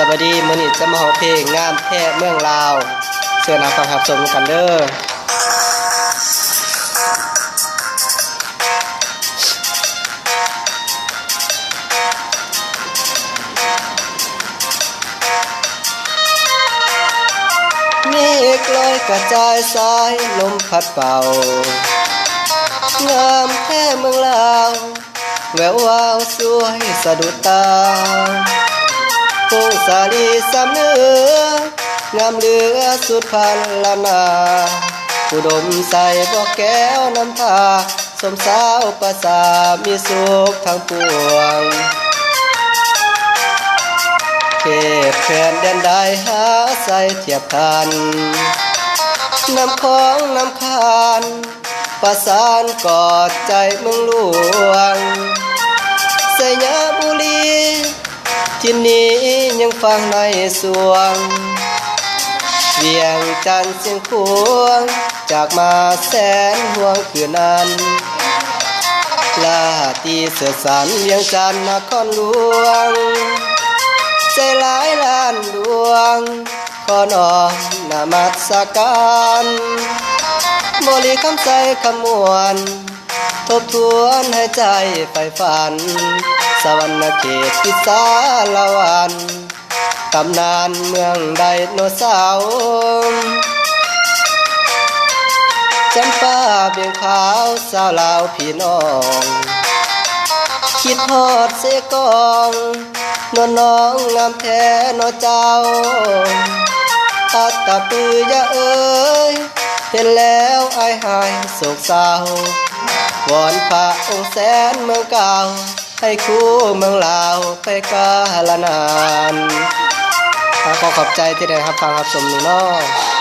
สวัสดีมื้อนี้จะมาร้องเพลงงามแท้เมืองลาวเชิญฟังรับชมกันเด้อเมฆลอยกระจายสายลมพัดเป่างามแท้เมืองลาวแวววาวสวยสะดุดตาพงสาลีสำเนื้องามเหลือสุดพันละนาอุดมใสบอกแก้วน้ำทาสมสาวประสามีสุขทั้งปวงเขตแคว้นแดนใดหาใส่เทียบทันน้ำของน้ำคานประสานกอดใจเมืองหลวงสยามบุรีที่นี้ยังฟังในสวงเวียงจันทร์เสียงพวงจากมาแสนห่วงคืนนั้นลาตีเสือสันเวียงจันทร์นครหลวงใจหลายล้านดวงขอน้อมนมัสการบริคำใจคำมวลทบทวนให้ใจใฝ่ฝันสวรรค์เขตพิศาลาวันตำนานเมืองไดโนเสาร์จำปาเบียงขาวสาวลาวพี่น้องคิดฮอดเสกองนวลน้องงามแท้นอเจ้าอัตตาปือยะเอ้ยเห็นแล้วอายหายโศกเศร้าวอนพระองค์แสนเมืองเก่าให้คู่เมืองลาวไปกาลนานขอขอบใจที่ได้รับฟังรับชมนี่เนาะ